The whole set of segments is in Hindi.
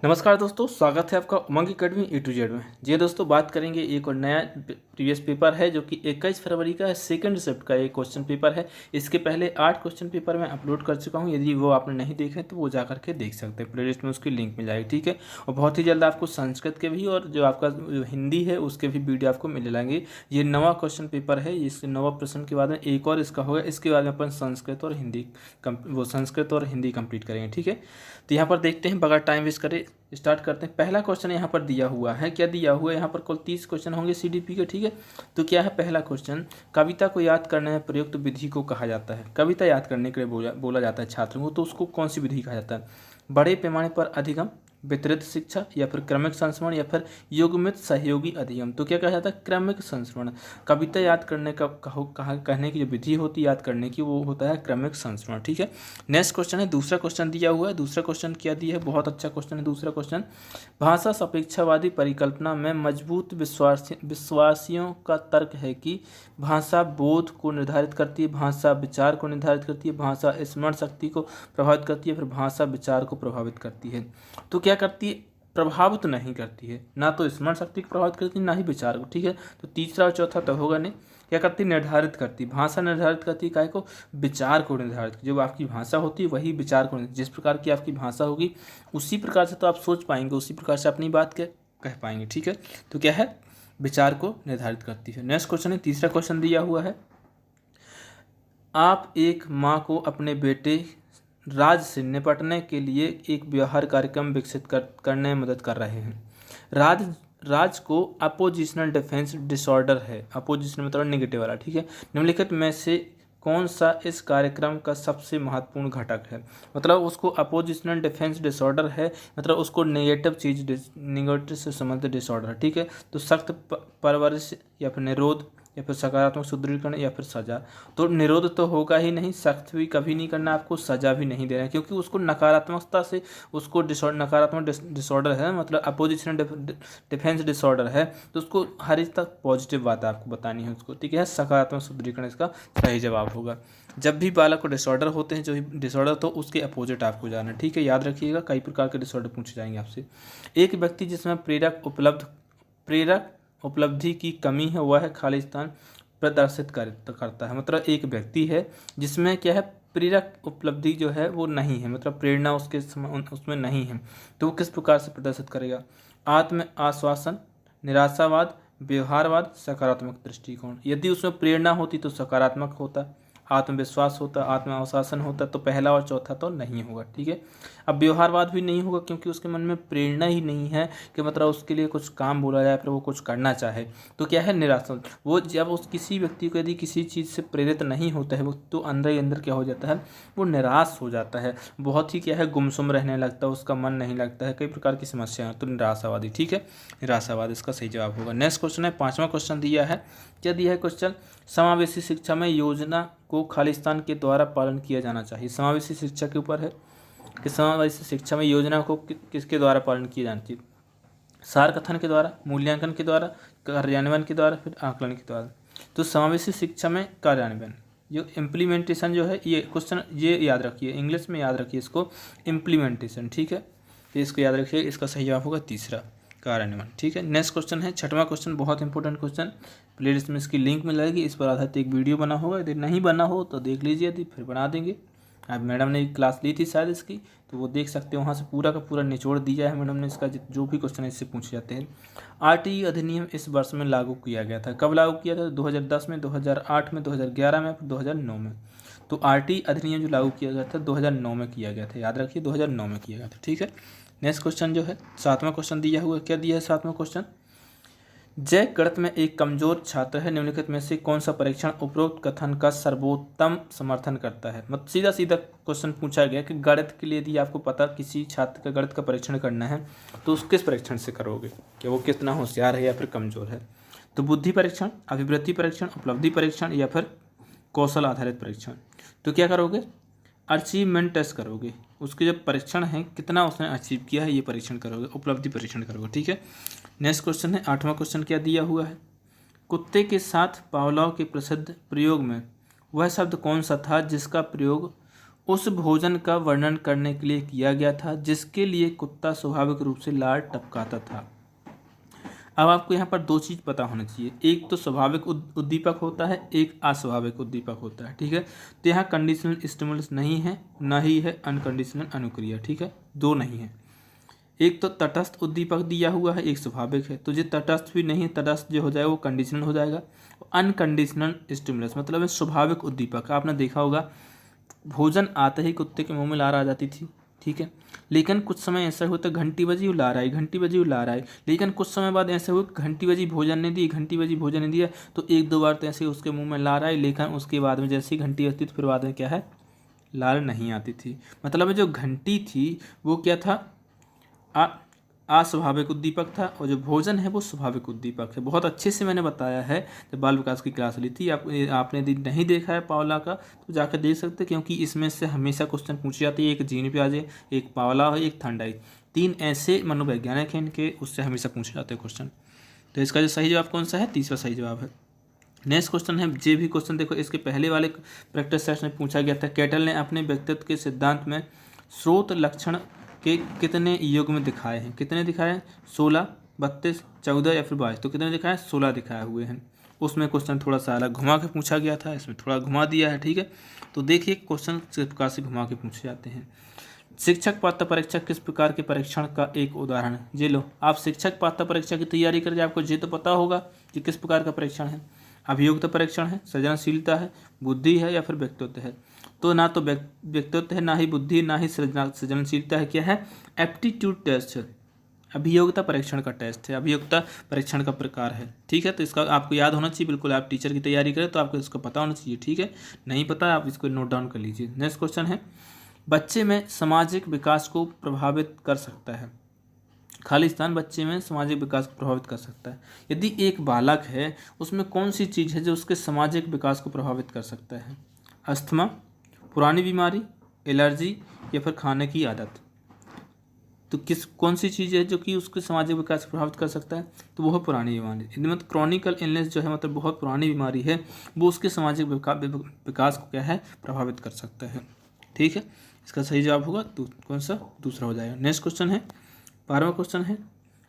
नमस्कार दोस्तों, स्वागत है आपका उमंग अकेडमी ए टू जेड में। जी दोस्तों, बात करेंगे एक और नया प्रीवियस पेपर है जो कि 21 फरवरी का है, सेकंड शिफ्ट का एक क्वेश्चन पेपर है। इसके पहले 8 क्वेश्चन पेपर मैं अपलोड कर चुका हूं। यदि वो आपने नहीं देखे तो वो जा करके देख सकते हैं, प्लेलिस्ट में उसकी लिंक मिल जाएगी, ठीक है। और बहुत ही जल्द आपको संस्कृत के भी और जो आपका हिंदी है उसके भी वीडियो आपको मिल जाएंगे। ये नवा क्वेश्चन पेपर है, इस नवा प्रश्न के बाद में एक और इसका होगा। इसके बाद में अपन संस्कृत और हिंदी संस्कृत और हिंदी कंप्लीट करेंगे, ठीक है। तो यहाँ पर देखते हैं, बगैर टाइम वेस्ट करे स्टार्ट करते हैं। पहला क्वेश्चन यहाँ पर दिया हुआ है, क्या दिया हुआ है यहाँ पर कुल 30 क्वेश्चन होंगे सीडीपी के, ठीक है। तो क्या है पहला क्वेश्चन, कविता को याद करने में प्रयुक्त विधि को कहा जाता है। कविता याद करने के लिए बोला जाता है छात्रों को, तो उसको कौन सी विधि कहा जाता है। बड़े पैमाने पर अधिगम, वितरित शिक्षा, या फिर क्रमिक संस्मरण, या फिर युग्मित सहयोगी अधिगम। तो क्या कहा जाता है, क्रमिक संस्मरण। कविता याद करने का कहने की जो विधि होती है याद करने की, वो होता है क्रमिक संस्मरण, ठीक है। नेक्स्ट क्वेश्चन है, दूसरा क्वेश्चन दिया हुआ है। दूसरा क्वेश्चन क्या दिया है, बहुत अच्छा क्वेश्चन है दूसरा क्वेश्चन। भाषा सापेक्षवादी परिकल्पना में मजबूत विश्वासियों का तर्क है कि भाषा बोध को निर्धारित करती है, भाषा विचार को निर्धारित करती है, भाषा स्मरण शक्ति को प्रभावित करती है, फिर भाषा विचार को प्रभावित करती है। तो क्या करती है, प्रभावित नहीं करती है, ना तो स्मरण शक्ति को प्रभावित करती है ना ही विचार को, ठीक है। तो तीसरा और चौथा तो होगा नहीं। क्या करती है, निर्धारित करती है। भाषा निर्धारित करती है, काय को, विचार को निर्धारित करती है। जो आपकी भाषा होती है वही विचार को, जिस प्रकार की आपकी भाषा होगी उसी प्रकार से तो आप सोच पाएंगे, उसी प्रकार से अपनी बात कह पाएंगे, ठीक है। तो क्या है, विचार को निर्धारित करती है। नेक्स्ट क्वेश्चन है, तीसरा क्वेश्चन दिया हुआ है, आप एक माँ को अपने बेटे राज से निपटने के लिए एक व्यवहार कार्यक्रम विकसित करने में मदद कर रहे हैं। राज को अपोजिशनल डिफेंस डिसऑर्डर है। अपोजिशनल मतलब नेगेटिव वाला, ठीक है। निम्नलिखित में से कौन सा इस कार्यक्रम का सबसे महत्वपूर्ण घटक है। मतलब उसको अपोजिशनल डिफेंस डिसऑर्डर है, मतलब उसको नेगेटिव से संबंधित डिसऑर्डर, ठीक है। तो सख्त परवरिश, या फिर निरोध, या फिर सकारात्मक सुदृढ़ीकरण, या फिर सजा। तो निरोध तो होगा ही नहीं, सख्त भी कभी नहीं करना आपको, सजा भी नहीं देना है, क्योंकि उसको नकारात्मकता से उसको नकारात्मक डिसऑर्डर है, मतलब अपोजिशन डिफेंस डिसऑर्डर है, तो उसको हर एक तक पॉजिटिव बात आपको बतानी है उसको, ठीक है। सकारात्मक सुदृढ़ीकरण इसका सही जवाब होगा। जब भी बालक को डिसऑर्डर होते हैं, जो भी डिसऑर्डर, तो उसके अपोजिट आपको जाना है, ठीक है। याद रखिएगा, कई प्रकार के डिसऑर्डर पूछे जाएंगे आपसे। एक व्यक्ति जिसमें प्रेरक उपलब्धि की कमी है वह है खालिस्तान प्रदर्शित करता है। मतलब एक व्यक्ति है जिसमें क्या है, प्रेरक उपलब्धि जो है वो नहीं है, मतलब प्रेरणा उसमें नहीं है, तो वो किस प्रकार से प्रदर्शित करेगा। आत्म आश्वासन, निराशावाद, व्यवहारवाद, सकारात्मक दृष्टिकोण। यदि उसमें प्रेरणा होती तो सकारात्मक होता, आत्मविश्वास होता, आत्म आश्वासन होता, तो पहला और चौथा तो नहीं होगा, ठीक है। अब व्यवहारवाद भी नहीं होगा, क्योंकि उसके मन में प्रेरणा ही नहीं है कि मतलब उसके लिए कुछ काम बोला जाए, फिर वो कुछ करना चाहे। तो क्या है, निराशा। वो जब उस किसी व्यक्ति को यदि किसी चीज़ से प्रेरित नहीं होता है वो, तो अंदर ही अंदर क्या हो जाता है, वो निराश हो जाता है, बहुत ही क्या है, गुमसुम रहने लगता है, उसका मन नहीं लगता है, कई प्रकार की समस्याएं। तो निराशावादी, ठीक है, निराशावाद इसका सही जवाब होगा। नेक्स्ट क्वेश्चन है, पांचवा क्वेश्चन दिया है, क्या दिया है क्वेश्चन, समावेशी शिक्षा में योजना को खालिस्तान के द्वारा पालन किया जाना चाहिए। समावेशी शिक्षा के ऊपर है कि समावेशी शिक्षा में योजना को किसके द्वारा पालन किया जाना चाहिए। सार कथन के द्वारा, मूल्यांकन के द्वारा, कार्यान्वयन के द्वारा, फिर आकलन के द्वारा। तो समावेशी शिक्षा में कार्यान्वयन, जो इम्प्लीमेंटेशन जो है, ये क्वेश्चन ये याद रखिए, इंग्लिश में याद रखिए इसको, इम्प्लीमेंटेशन, ठीक है। तो इसको याद रखिए, इसका सही जवाब होगा तीसरा, कार्यान्वयन, ठीक है। नेक्स्ट क्वेश्चन है, छठवां क्वेश्चन, बहुत इंपॉर्टेंट क्वेश्चन, प्लेलिस्ट में इसकी लिंक मिल जाएगी, इस पर आधारित एक वीडियो बना होगा, यदि नहीं बना हो तो देख लीजिए, यदि फिर बना देंगे। अब मैडम ने क्लास ली थी शायद इसकी, तो वो देख सकते हो, वहाँ से पूरा का पूरा निचोड़ दिया है मैडम ने इसका, जो भी क्वेश्चन है इससे पूछे जाते हैं। आरटीई अधिनियम इस वर्ष में लागू किया गया था। कब लागू किया था, 2010 में, 2008 में, 2011 में, फिर 2009 में। तो आरटीई अधिनियम जो लागू किया गया था 2009 में किया गया था, याद रखिए 2009 में किया गया था, ठीक है। नेक्स्ट क्वेश्चन जो है, सातवां क्वेश्चन दिया हुआ है, क्या दिया है सातवां क्वेश्चन, जय गणित में एक कमजोर छात्र है, निम्नलिखित में से कौन सा परीक्षण उपरोक्त कथन का सर्वोत्तम समर्थन करता है। मतलब सीधा सीधा क्वेश्चन पूछा गया कि गणित के लिए यदि आपको पता किसी छात्र का गणित का परीक्षण करना है तो उस किस परीक्षण से करोगे, कि वो कितना होशियार है या फिर कमजोर है। तो बुद्धि परीक्षण, अभिवृत्ति परीक्षण, उपलब्धि परीक्षण, या फिर कौशल आधारित परीक्षण। तो क्या करोगे, अचीवमेंट टेस्ट करोगे, उसके जो परीक्षण है कितना उसने अचीव किया है ये परीक्षण करोगे, उपलब्धि परीक्षण करोगे, ठीक है। नेक्स्ट क्वेश्चन है, आठवां क्वेश्चन क्या दिया हुआ है, कुत्ते के साथ पावलोव के प्रसिद्ध प्रयोग में वह शब्द कौन सा था जिसका प्रयोग उस भोजन का वर्णन करने के लिए किया गया था जिसके लिए कुत्ता स्वाभाविक रूप से लार टपकाता था। अब आपको यहाँ पर दो चीज़ पता होना चाहिए, एक तो स्वाभाविक उद्दीपक होता है, एक अस्वाभाविक उद्दीपक होता है। ठीक है, तो यहाँ कंडीशनल स्टिमुलस नहीं है, ना ही है अनकंडीशनल अनुक्रिया। ठीक है, दो नहीं है। एक तो तटस्थ उद्दीपक दिया हुआ है, एक स्वाभाविक है। तो जो तटस्थ भी नहीं, तटस्थ जो हो जाएगा वो कंडीशनल हो जाएगा। अनकंडीशनल स्टिमुलस मतलब है स्वाभाविक उद्दीपक। आपने देखा होगा भोजन आते ही कुत्ते के मुंह में लार आ जाती थी। ठीक है, लेकिन कुछ समय ऐसा हुआ तो घंटी बजी वो लार आई, घंटी बजी वो लार आई। लेकिन कुछ समय बाद ऐसा हुआ घंटी बजी भोजन नहीं दी, घंटी बजी भोजन नहीं दिया, तो एक दो बार तो ऐसे उसके मुंह में लार आई, लेकिन उसके बाद में जैसे ही घंटी बजती तो फिर बाद में क्या है, लार नहीं आती थी। मतलब जो घंटी थी वो क्या था, अस्वाभाविक उद्दीपक था, और जो भोजन है वो स्वाभाविक उद्दीपक है। बहुत अच्छे से मैंने बताया है जब बाल विकास की क्लास ली थी। आपने यदि नहीं देखा है पावला का तो जाकर देख सकते, क्योंकि इसमें से हमेशा क्वेश्चन पूछे जाते हैं। एक जीन प्याजे, एक पावला है, एक थंडाई, तीन ऐसे मनोवैज्ञानिक हैं इनके, उससे हमेशा पूछे जाते हैं क्वेश्चन। तो इसका जो सही जवाब कौन सा है, तीसरा सही जवाब है। नेक्स्ट क्वेश्चन है, जे भी क्वेश्चन देखो, इसके पहले वाले प्रैक्टिस सेशन में पूछा गया था, कैटल ने अपने व्यक्तित्व के सिद्धांत में स्रोत लक्षण के कितने युग्म दिखाए हैं। कितने दिखाए हैं, 16, 32, 14 या फिर 22। तो कितने दिखाए, 16 दिखाए हुए हैं। उसमें क्वेश्चन थोड़ा सा अलग घुमा के पूछा गया था, इसमें थोड़ा घुमा दिया है। ठीक है, तो देखिए क्वेश्चन किस प्रकार से घुमा के पूछे जाते हैं। शिक्षक पात्र परीक्षा किस प्रकार के परीक्षण का एक उदाहरण है। जी लो, आप शिक्षक पात्र परीक्षा की तैयारी करें, आपको ये तो पता होगा कि किस प्रकार का परीक्षण है। अभियोग्यता परीक्षण है, सृजनशीलता है, बुद्धि है या फिर व्यक्तित्व है। तो ना तो व्यक्तित्व है, ना ही बुद्धि, ना ही सृजनशीलता है। क्या है, एप्टीट्यूड टेस्ट है, अभियोग्यता परीक्षण का टेस्ट है, अभियोग्यता परीक्षण का प्रकार है। ठीक है, तो इसका आपको याद होना चाहिए बिल्कुल। आप टीचर की तैयारी करें तो आपको इसका पता होना चाहिए। ठीक है, नहीं पता आप इसको नोट डाउन कर लीजिए। नेक्स्ट क्वेश्चन है, बच्चे में सामाजिक विकास को प्रभावित कर सकता है। खाली स्थान बच्चे में सामाजिक विकास को प्रभावित कर सकता है। यदि एक बालक है उसमें कौन सी चीज़ है जो उसके सामाजिक विकास को प्रभावित कर सकता है। अस्थमा, पुरानी बीमारी, एलर्जी या फिर खाने की आदत। तो कौन सी चीज़ है जो कि उसके सामाजिक विकास को प्रभावित कर सकता है, तो वो है पुरानी बीमारी। यदि मतलब क्रॉनिकल इलनेस जो है, मतलब बहुत पुरानी बीमारी है, वो उसके सामाजिक विकास को क्या है, प्रभावित कर सकता है। ठीक है, इसका सही जवाब होगा कौन सा, दूसरा हो जाएगा। नेक्स्ट क्वेश्चन है, 12वां क्वेश्चन है,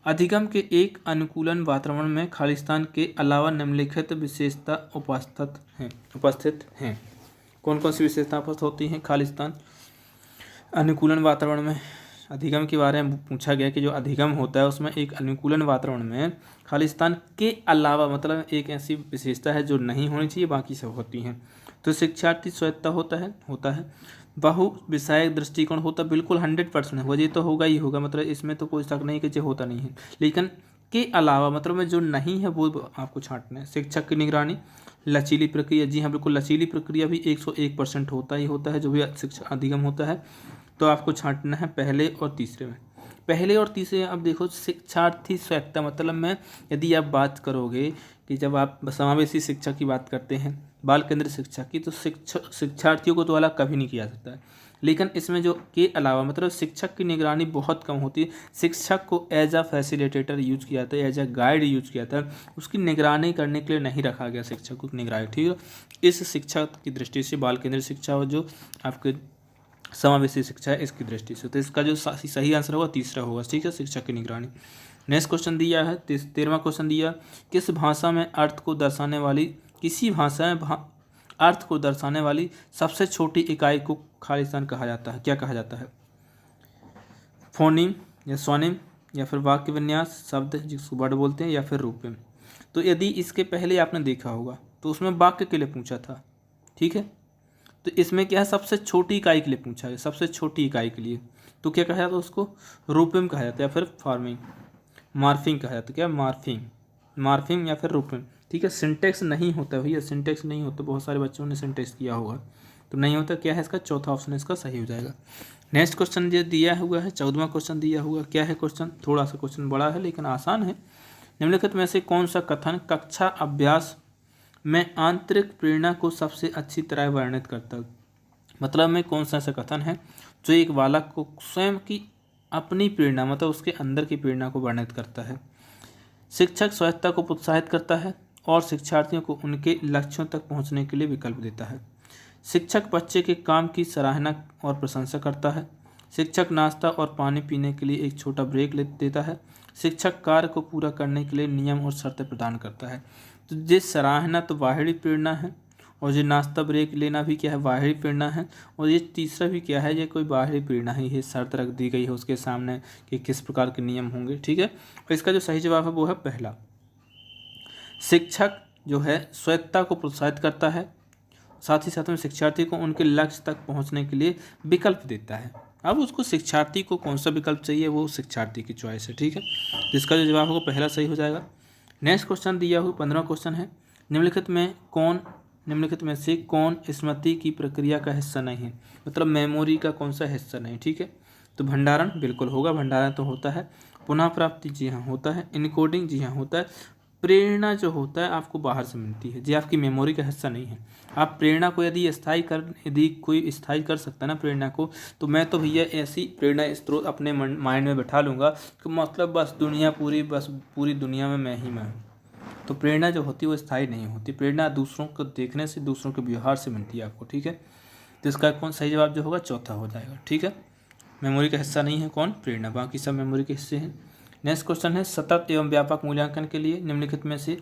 अधिगम के एक अनुकूलन वातावरण में खालिस्तान के अलावा निम्नलिखित विशेषता उपस्थित हैं। कौन कौन सी विशेषता उपस्थित होती हैं खालिस्तान अनुकूलन वातावरण में। अधिगम के बारे में पूछा गया कि जो अधिगम होता है उसमें एक अनुकूलन वातावरण में खालिस्तान के अलावा मतलब एक ऐसी विशेषता है जो नहीं होनी चाहिए, बाकी सब होती हैं। तो शिक्षार्थी स्वायत्ता होता है, बहु विषयक दृष्टिकोण होता, बिल्कुल 100% है, वजह तो होगा ही होगा, मतलब इसमें तो कोई शक नहीं कि जो होता नहीं है। लेकिन के अलावा मतलब में जो नहीं है वो आपको छांटना है। शिक्षक की निगरानी, लचीली प्रक्रिया, जी हाँ बिल्कुल, लचीली प्रक्रिया भी 101% होता ही होता है जो भी शिक्षा अधिगम होता है। तो आपको छांटना है पहले और तीसरे में। पहले और तीसरे अब देखो, शिक्षार्थी स्वायत्ता मतलब में यदि आप बात करोगे कि जब आप समावेशी शिक्षा की बात करते हैं, बाल केंद्रित शिक्षा की, तो शिक्षार्थियों को तो अलग कभी नहीं किया जाता है। लेकिन इसमें जो के अलावा मतलब शिक्षक की निगरानी बहुत कम होती है। शिक्षक को एज अ फैसिलिटेटर यूज किया जाता है, एज अ गाइड यूज किया जाता है, उसकी निगरानी करने के लिए नहीं रखा गया शिक्षक को निगरानी। ठीक है, इस शिक्षा की दृष्टि से बाल केंद्रित शिक्षा और जो आपके समावेशी शिक्षा है इसकी दृष्टि से, तो इसका जो सही आंसर होगा तीसरा होगा। ठीक है, शिक्षक की निगरानी। नेक्स्ट क्वेश्चन दिया है 13वां क्वेश्चन दिया, किस भाषा में अर्थ को दर्शाने वाली, किसी भाषा में अर्थ को दर्शाने वाली सबसे छोटी इकाई को खालिस्तान कहा जाता है। क्या कहा जाता है, फोनीम या स्वनिम या फिर वाक्य विन्यास शब्द जिसको वर्ड बोलते हैं या फिर रूपम। तो यदि इसके पहले आपने देखा होगा तो उसमें वाक्य के लिए पूछा था। ठीक है, तो इसमें क्या है, सबसे छोटी इकाई के लिए पूछा है, सबसे छोटी इकाई के लिए तो क्या कहा जाता है, उसको रूपम कहा जाता है या फिर फार्मिंग, मार्फिंग कहा जाता है। क्या, मार्फिंग या फिर रूपम। ठीक है, सिंटेक्स नहीं होता भैया, सिंटेक्स नहीं होता, बहुत सारे बच्चों ने सिंटेक्स किया होगा तो नहीं होता। क्या है इसका चौथा ऑप्शन इसका सही हो जाएगा। नेक्स्ट क्वेश्चन जो दिया हुआ है 14वां क्वेश्चन दिया हुआ, क्या है क्वेश्चन, थोड़ा सा क्वेश्चन बड़ा है लेकिन आसान है। निम्नलिखित में से कौन सा कथन कक्षा अभ्यास में आंतरिक प्रेरणा को सबसे अच्छी तरह वर्णित करता है। मतलब में कौन सा ऐसा कथन है जो एक बालक को स्वयं की अपनी प्रेरणा मतलब उसके अंदर की प्रेरणा को वर्णित करता है। शिक्षक स्वायत्ता को प्रोत्साहित करता है और शिक्षार्थियों को उनके लक्ष्यों तक पहुंचने के लिए विकल्प देता है। शिक्षक बच्चे के काम की सराहना और प्रशंसा करता है। शिक्षक नाश्ता और पानी पीने के लिए एक छोटा ब्रेक देता है। शिक्षक कार्य को पूरा करने के लिए नियम और शर्तें प्रदान करता है। तो ये सराहना तो बाहरी प्रेरणा है, और ये नाश्ता ब्रेक लेना भी क्या है, बाहरी प्रेरणा है। और ये तीसरा भी क्या है, ये कोई बाहरी प्रेरणा ही है, शर्त रख दी गई है उसके सामने कि किस प्रकार के नियम होंगे। ठीक है, और इसका जो सही जवाब है वो है पहला। शिक्षक जो है स्वायत्तता को प्रोत्साहित करता है, साथ ही साथ में शिक्षार्थी को उनके लक्ष्य तक पहुंचने के लिए विकल्प देता है। अब उसको शिक्षार्थी को कौन सा विकल्प चाहिए वो शिक्षार्थी की चॉइस है। ठीक है, जिसका जो जवाब होगा पहला सही हो जाएगा। नेक्स्ट क्वेश्चन दिया हुआ 15वां क्वेश्चन है, निम्नलिखित में से कौन स्मृति की प्रक्रिया का हिस्सा नहीं है, मतलब मेमोरी का कौन सा हिस्सा नहीं। ठीक है, तो भंडारण बिल्कुल होगा, भंडारण तो होता है। पुनः प्राप्ति जी हाँ होता है। इनकोडिंग जी हाँ होता है। प्रेरणा जो होता है आपको बाहर से मिलती है, जी आपकी मेमोरी का हिस्सा नहीं है। आप प्रेरणा को यदि कोई स्थायी कर सकता है ना प्रेरणा को, तो मैं तो भैया ऐसी प्रेरणा स्रोत अपने माइंड में बैठा लूँगा कि मतलब बस पूरी दुनिया में मैं ही मैं हूँ। तो प्रेरणा जो होती है वो स्थायी नहीं होती, प्रेरणा दूसरों को देखने से, दूसरों के व्यवहार से मिलती है आपको। ठीक है, तो इसका कौन सही जवाब जो होगा चौथा हो जाएगा। ठीक है, मेमोरी का हिस्सा नहीं है कौन, प्रेरणा, बाकी सब मेमोरी के हिस्से हैं। नेक्स्ट क्वेश्चन है, सतत एवं व्यापक मूल्यांकन के लिए निम्नलिखित में से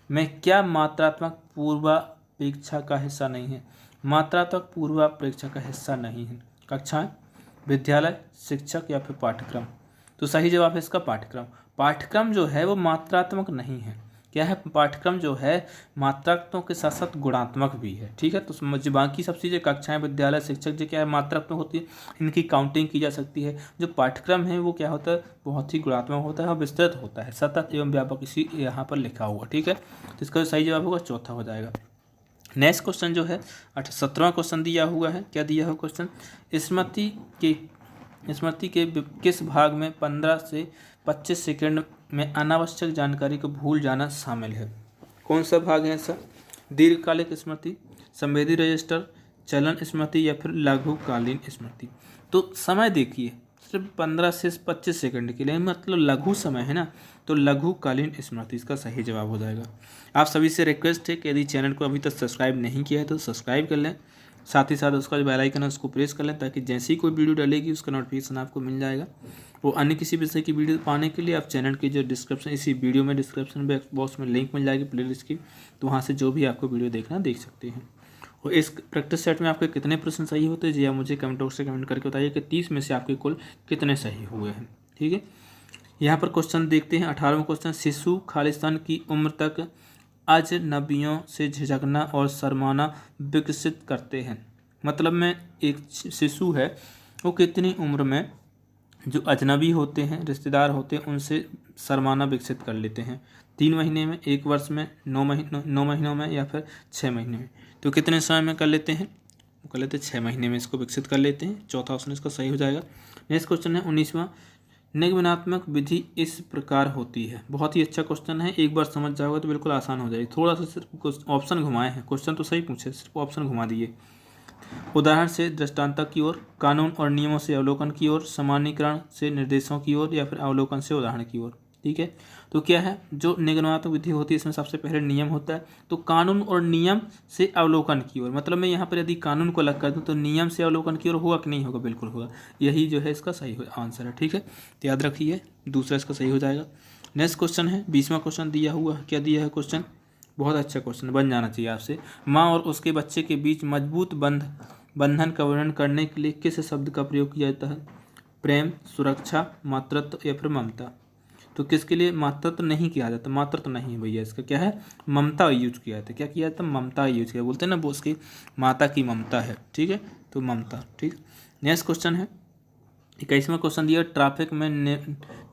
मैं क्या मात्रात्मक पूर्वापेक्षा का हिस्सा नहीं है। मात्रात्मक पूर्वापेक्षा का हिस्सा नहीं है कक्षाएं, विद्यालय, शिक्षक या फिर पाठ्यक्रम। तो सही जवाब है इसका पाठ्यक्रम। पाठ्यक्रम जो है वो मात्रात्मक नहीं है, क्या है, पाठ्यक्रम जो है मात्रात्मक के साथ साथ गुणात्मक भी है। ठीक है, तो जो बाकी सब चीज़ें कक्षाएं, विद्यालय, शिक्षक जो क्या है मात्रात्मक होती है, इनकी काउंटिंग की जा सकती है। जो पाठ्यक्रम है वो क्या होता है, बहुत ही गुणात्मक होता है और विस्तृत होता है, सतत एवं व्यापक इसी यहाँ पर लिखा हुआ। ठीक है, तो इसका सही जवाब होगा चौथा हो जाएगा। नेक्स्ट क्वेश्चन जो है 17वां क्वेश्चन दिया हुआ है, क्या दिया हुआ क्वेश्चन, स्मृति के किस भाग में 15 से 25 सेकंड में अनावश्यक जानकारी को भूल जाना शामिल है। कौन सा भाग है ऐसा, दीर्घकालिक स्मृति, संवेदी रजिस्टर, चलन स्मृति या फिर लघुकालीन स्मृति। तो समय देखिए सिर्फ 15 से 25 सेकंड के लिए, मतलब लघु समय है ना, तो लघुकालीन स्मृति इसका सही जवाब हो जाएगा। आप सभी से रिक्वेस्ट है कि यदि चैनल को अभी तक सब्सक्राइब नहीं किया है तो सब्सक्राइब कर लें, साथ ही साथ उसका जो बेल आइकन है उसको प्रेस कर लें, ताकि जैसे ही कोई वीडियो डलेगी उसका नोटिफिकेशन आपको मिल जाएगा। वो अन्य किसी विषय की वीडियो पाने के लिए आप चैनल की जो डिस्क्रिप्शन, इसी वीडियो में डिस्क्रिप्शन बॉक्स में लिंक मिल जाएगी प्लेलिस्ट की, तो वहाँ से जो भी आपको वीडियो देखना देख सकते हैं। और इस प्रैक्टिस सेट में आपके कितने प्रश्न सही होते हैं जी आप मुझे कमेंट बॉक्स से कमेंट करके बताइए कि 30 में से आपके कुल कितने सही हुए हैं। ठीक है, यहाँ पर क्वेश्चन देखते हैं 18वां क्वेश्चन, शिशु खालिस्तान की उम्र तक अजनबियों से झिझकना और शर्माना विकसित करते हैं। मतलब में एक शिशु है वो कितनी उम्र में जो अजनबी होते हैं, रिश्तेदार होते हैं, उनसे शर्माना विकसित कर लेते हैं। 3 महीने में, 1 वर्ष में, 9 महीनों में या फिर 6 महीने में। तो कितने समय में कर लेते हैं, वो कर लेते हैं 6 महीने में इसको विकसित कर लेते हैं। चौथा ऑप्शन इसका सही हो जाएगा। नेक्स्ट क्वेश्चन है 19वां, निगमनात्मक विधि इस प्रकार होती है। बहुत ही अच्छा क्वेश्चन है, एक बार समझ जाओगे तो बिल्कुल आसान हो जाएगी। थोड़ा सा सिर्फ ऑप्शन घुमाए हैं, क्वेश्चन तो सही पूछे, सिर्फ ऑप्शन घुमा दिए। उदाहरण से दृष्टांत की ओर, कानून और नियमों से अवलोकन की ओर, सामान्यीकरण से निर्देशों की ओर, या फिर अवलोकन से उदाहरण की ओर। ठीक है, तो क्या है, जो निगमनात्मक विधि होती है इसमें सबसे पहले नियम होता है, तो कानून और नियम से अवलोकन की ओर, मतलब मैं यहाँ पर यदि कानून को अलग कर दूँ तो नियम से अवलोकन की ओर होगा कि नहीं होगा, बिल्कुल होगा। यही जो है इसका सही आंसर है। ठीक है, तो याद रखिए दूसरा इसका सही हो जाएगा। नेक्स्ट क्वेश्चन है 20वां क्वेश्चन दिया हुआ, क्या दिया है क्वेश्चन, बहुत अच्छा क्वेश्चन बन जाना चाहिए आपसे। माँ और उसके बच्चे के बीच मजबूत बंधन का वर्णन करने के लिए किस शब्द का प्रयोग किया जाता है, प्रेम, सुरक्षा, मातृत्व या फिर ममता। तो किसके लिए मातृत्व नहीं किया जाता, मातृत्व नहीं है भैया, इसका क्या है, ममता यूज किया जाता है। क्या किया जाता है, ममता यूज किया, बोलते हैं ना वो उसकी माता की ममता है। ठीक है, तो ममता। ठीक, नेक्स्ट क्वेश्चन है 21वां क्वेश्चन दिया, ट्रैफिक में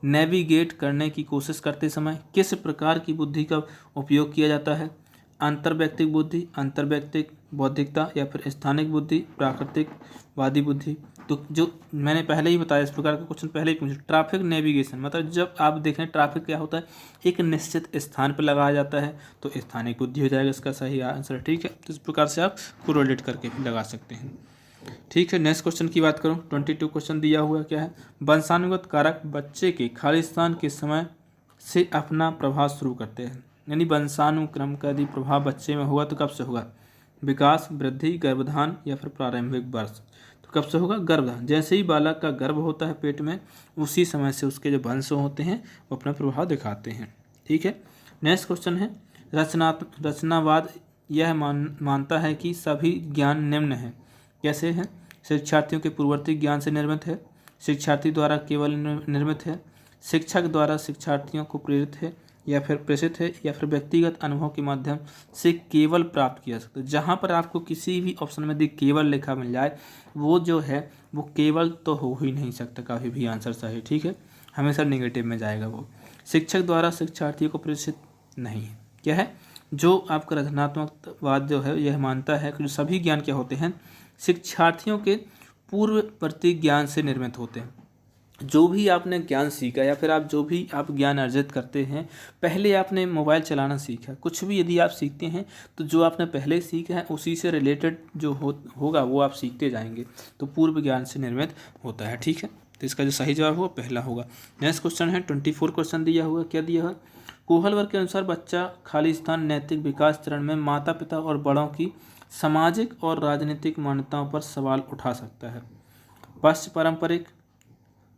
नेविगेट करने की कोशिश करते समय किस प्रकार की बुद्धि का उपयोग किया जाता है, अंतर्वैयक्तिक बुद्धि, अंतर्वैयक्तिक बौद्धिकता या फिर स्थानिक बुद्धि, प्राकृतिकवादी बुद्धि। तो जो मैंने पहले ही बताया, इस प्रकार का क्वेश्चन पहले ही पूछा। ट्रैफिक नेविगेशन मतलब जब आप देखें ट्रैफिक क्या होता है, एक निश्चित स्थान पर लगाया जाता है, तो स्थानिक बुद्धि हो जाएगा इसका सही आंसर। ठीक है, तो इस प्रकार से आप कोरिलेट करके भी लगा सकते हैं। ठीक है, नेक्स्ट क्वेश्चन की बात करूं, 22 क्वेश्चन दिया हुआ क्या है, वंशानुगत कारक बच्चे के खालिस्तान के समय से अपना प्रभाव शुरू करते हैं। यानी वंशानुक्रम का यदि प्रभाव बच्चे में होगा तो कब से होगा, विकास, वृद्धि, गर्भधान या फिर प्रारंभिक वर्ष। तो कब से होगा? गर्भधान। जैसे ही बालक का गर्भ होता है पेट में, उसी समय से उसके जो वंश होते हैं वो अपना प्रभाव दिखाते हैं। ठीक है। नेक्स्ट क्वेश्चन है, रचनावाद यह मानता है कि सभी ज्ञान निम्न है। कैसे है? शिक्षार्थियों के पूर्ववर्ती ज्ञान से निर्मित है, शिक्षार्थी द्वारा केवल निर्मित है, शिक्षक द्वारा शिक्षार्थियों को प्रेरित है या फिर प्रेषित है, या फिर व्यक्तिगत अनुभव के माध्यम से केवल प्राप्त किया सकता है। जहाँ पर आपको किसी भी ऑप्शन में यदि केवल लिखा मिल जाए, वो जो है वो केवल तो हो ही नहीं सकता कभी भी आंसर सही। ठीक है, हमेशा नेगेटिव में जाएगा वो। शिक्षक द्वारा शिक्षार्थियों को प्रेषित नहीं है। क्या है? जो आपका रचनात्मकवाद जो है यह मानता है कि सभी ज्ञान क्या होते हैं? शिक्षार्थियों के पूर्ववर्ती ज्ञान से निर्मित होते हैं। जो भी आपने ज्ञान सीखा या फिर आप जो भी आप ज्ञान अर्जित करते हैं, पहले आपने मोबाइल चलाना सीखा, कुछ भी यदि आप सीखते हैं तो जो आपने पहले सीखा है उसी से रिलेटेड जो होगा वो आप सीखते जाएंगे, तो पूर्व ज्ञान से निर्मित होता है। ठीक है, तो इसका जो सही जवाब होगा पहला होगा। नेक्स्ट क्वेश्चन है 24 क्वेश्चन दिया हुआ। क्या दिया है? कोहल वर्ग के अनुसार बच्चा खाली स्थान नैतिक विकास चरण में माता पिता और बड़ों की सामाजिक और राजनीतिक मान्यताओं पर सवाल उठा सकता है। पश्च पारंपरिक,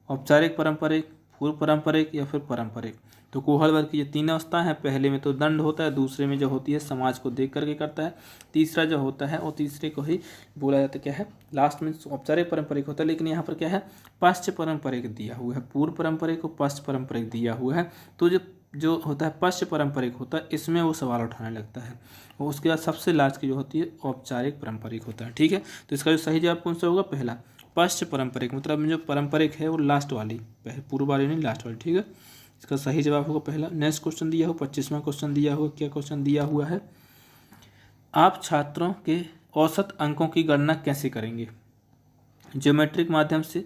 औपचारिक पारंपरिक, पूर्व पारंपरिक या फिर पारंपरिक। तो कोहल वर्ग की ये तीन अवस्था है। पहले में तो दंड होता है, दूसरे में जो होती है समाज को देख करके करता है, तीसरा जो होता है और तीसरे को ही बोला जाता है क्या है, लास्ट में औपचारिक पारंपरिक होता है। लेकिन यहाँ पर क्या है, पश्च पारंपरिक दिया हुआ है, पूर्व पारंपरिक और पश्च पारंपरिक दिया हुआ है। तो जो होता है पश्च पारंपरिक होता है, इसमें वो सवाल उठाने लगता है। और उसके बाद सबसे लास्ट की जो होती है औपचारिक पारंपरिक होता है। ठीक है, तो इसका जो सही जवाब कौन सा होगा? पहला, पश्च पारंपरिक। मतलब जो पारंपरिक है वो लास्ट वाली, पूर्व वाली नहीं, लास्ट वाली। ठीक है, इसका सही जवाब होगा पहला। नेक्स्ट क्वेश्चन दिया हुआ 25वां क्वेश्चन दिया हुआ। क्या क्वेश्चन दिया हुआ है? आप छात्रों के औसत अंकों की गणना कैसे करेंगे? ज्योमेट्रिक माध्यम से,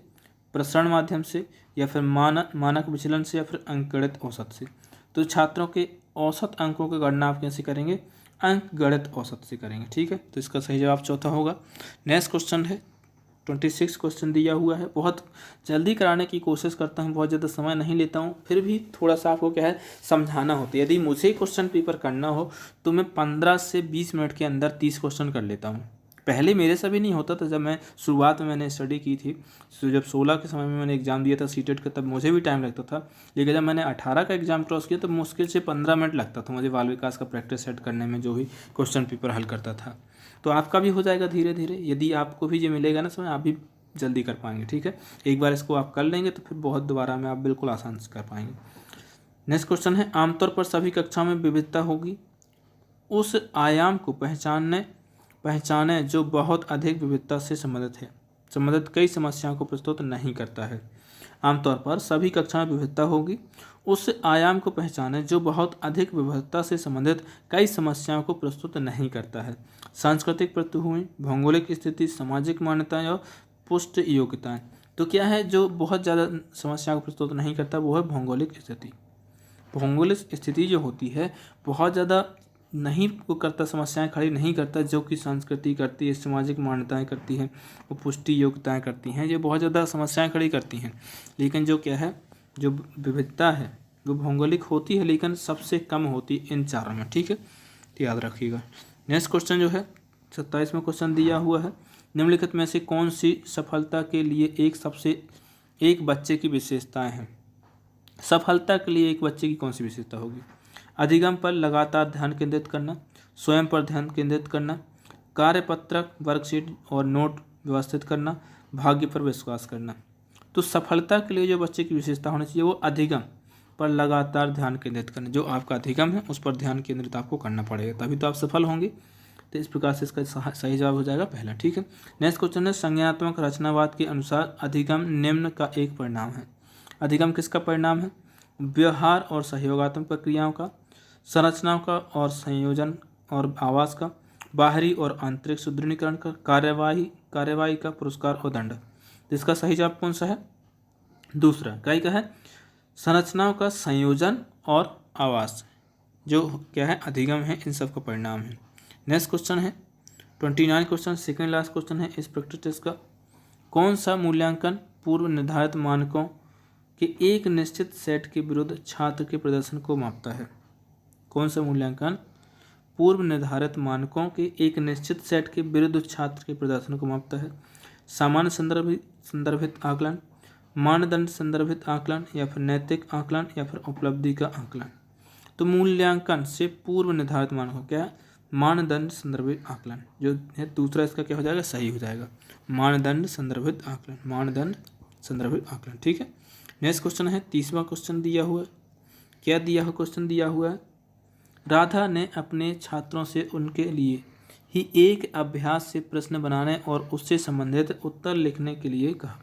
प्रसरण माध्यम से, या फिर मानक विचलन से, या फिर अंकगणित औसत से। तो छात्रों के औसत अंकों की गणना आप कैसे करेंगे? अंकगणित औसत से करेंगे। ठीक है, तो इसका सही जवाब चौथा होगा। नेक्स्ट क्वेश्चन है 26 क्वेश्चन दिया हुआ है। बहुत जल्दी कराने की कोशिश करता हूँ, बहुत ज़्यादा समय नहीं लेता हूँ, फिर भी थोड़ा सा आपको क्या है समझाना होता है। यदि मुझे क्वेश्चन पेपर करना हो तो मैं 15 से 20 मिनट के अंदर 30 क्वेश्चन कर लेता हूँ। पहले मेरे से भी नहीं होता था, जब मैं शुरुआत में मैंने स्टडी की थी, तो जब 16 के समय में मैंने एग्ज़ाम दिया था सीटेट का, तब मुझे भी टाइम लगता था। लेकिन जब मैंने 18 का एग्ज़ाम क्रॉस किया तब मुश्किल से 15 मिनट लगता था मुझे बाल विकास का प्रैक्टिस सेट करने में, जो भी क्वेश्चन पेपर हल करता था। तो आपका भी हो जाएगा धीरे धीरे, यदि आपको भी ये मिलेगा ना समय, आप भी जल्दी कर पाएंगे। ठीक है, एक बार इसको आप कर लेंगे तो फिर बहुत दोबारा में आप बिल्कुल आसान से कर पाएंगे। नेक्स्ट क्वेश्चन है, आमतौर पर सभी कक्षाओं में विविधता होगी, उस आयाम को पहचाने जो बहुत अधिक विविधता से संबंधित कई समस्याओं को प्रस्तुत नहीं करता है। आमतौर पर सभी कक्षाओं में विविधता होगी, उस आयाम को पहचाने जो बहुत अधिक विविधता से संबंधित कई समस्याओं को प्रस्तुत नहीं करता है। सांस्कृतिक पृष्ठभूमि, भौगोलिक स्थिति, सामाजिक मान्यताएं और पुष्ट योग्यताएं। तो क्या है जो बहुत ज़्यादा समस्याओं को प्रस्तुत नहीं करता, वो है भौगोलिक स्थिति। भौगोलिक स्थिति जो होती है बहुत ज़्यादा नहीं को करता, समस्याएं खड़ी नहीं करता, जो कि संस्कृति करती है, सामाजिक मान्यताएं करती हैं, वो पुष्टि योग्यताएं करती हैं, ये बहुत ज़्यादा समस्याएं खड़ी करती हैं। लेकिन जो क्या है, जो विविधता है वो भौगोलिक होती है, लेकिन सबसे कम होती इन चारों में। ठीक है, तो याद रखिएगा। नेक्स्ट क्वेश्चन जो है 27वां क्वेश्चन दिया हुआ है, निम्नलिखित में से कौन सी सफलता के लिए एक बच्चे की विशेषताएं हैं? सफलता के लिए एक बच्चे की कौन सी विशेषता होगी? अधिगम पर लगातार ध्यान केंद्रित करना, स्वयं पर ध्यान केंद्रित करना, कार्यपत्रक, वर्कशीट और नोट व्यवस्थित करना, भाग्य पर विश्वास करना। तो सफलता के लिए जो बच्चे की विशेषता होनी चाहिए वो अधिगम पर लगातार ध्यान केंद्रित करना। जो आपका अधिगम है उस पर ध्यान केंद्रित आपको करना पड़ेगा, तभी तो आप सफल होंगे। तो इस प्रकार से इसका सही जवाब हो जाएगा पहला। ठीक है, नेक्स्ट क्वेश्चन है, संज्ञानात्मक रचनावाद के अनुसार अधिगम निम्न का एक परिणाम है। अधिगम किसका परिणाम है? व्यवहार और सहयोगात्मक प्रक्रियाओं का, संरचनाओं का और संयोजन और आवास का, बाहरी और आंतरिक सुदृढ़ीकरण का, कार्यवाही का, पुरस्कार और दंड। तो इसका सही जवाब कौन सा है? दूसरा। कई का है संरचनाओं का संयोजन और आवास, जो क्या है अधिगम है, इन सब का परिणाम है। नेक्स्ट क्वेश्चन है 29 क्वेश्चन, सेकेंड लास्ट क्वेश्चन है इस प्रैक्टिस टेस्ट का। कौन सा मूल्यांकन पूर्व निर्धारित मानकों के एक निश्चित सेट के विरुद्ध छात्र के प्रदर्शन को मापता है? कौन सा मूल्यांकन पूर्व निर्धारित मानकों के एक निश्चित सेट के विरुद्ध छात्र के प्रदर्शन को मापता है। सामान्य संदर्भित आकलन, मानदंड संदर्भित आकलन, या फिर नैतिक आकलन, या फिर उपलब्धि का आकलन। तो मूल्यांकन से पूर्व निर्धारित मानकों क्या है, मानदंड संदर्भित आकलन, जो है दूसरा इसका क्या हो जाएगा, सही हो जाएगा, मानदंड संदर्भित आकलन, मानदंड संदर्भित आकलन। ठीक है। नेक्स्ट क्वेश्चन है 30वां क्वेश्चन दिया हुआ है। क्या दिया हुआ क्वेश्चन दिया हुआ है, राधा ने अपने छात्रों से उनके लिए ही एक अभ्यास से प्रश्न बनाने और उससे संबंधित उत्तर लिखने के लिए कहा।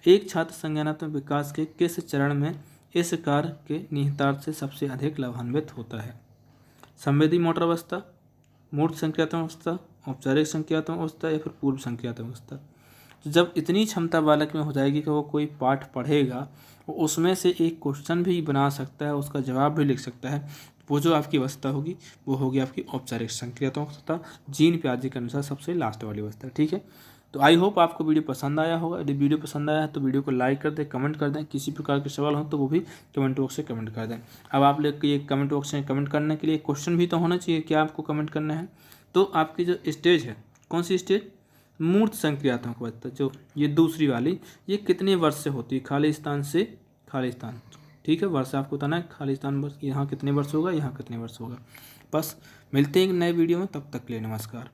एक छात्र संज्ञानात्मक विकास के किस चरण में इस कार्य के निहितार्थ से सबसे अधिक लाभान्वित होता है? संवेदी मोटर अवस्था, मूर्त संक्रियात्मक अवस्था, औपचारिक संक्रियात्मक अवस्था, या फिर पूर्व संक्रियात्मक अवस्था। जब इतनी क्षमता बालक में हो जाएगी कि वो कोई पाठ पढ़ेगा, वो उसमें से एक क्वेश्चन भी बना सकता है, उसका जवाब भी लिख सकता है, वो जो आपकी अवस्था होगी वो होगी आपकी औपचारिक संक्रियात्मक अवस्था, जीन प्याजे के अनुसार सबसे लास्ट वाली अवस्था। ठीक है। तो आई होप आपको वीडियो पसंद आया होगा। यदि वीडियो पसंद आया है तो वीडियो को लाइक कर दें, कमेंट कर दें, किसी प्रकार के सवाल हो तो वो भी कमेंट बॉक्स से कमेंट कर दें। अब आप लोग ये कमेंट बॉक्स में कमेंट करने के लिए क्वेश्चन भी तो होना चाहिए, क्या आपको कमेंट करना है। तो आपकी जो स्टेज है, कौन सी स्टेज, मूर्त संक्रियात्मक अवस्था, जो ये दूसरी वाली, ये कितने वर्ष से होती है, खाली स्थान से खाली स्थान। ठीक है, वर्ष आपको बताना है, खाली स्थान वर्ष यहाँ कितने वर्ष होगा, यहाँ कितने वर्ष होगा। बस मिलते हैं एक नए वीडियो में, तब तक के लिए नमस्कार।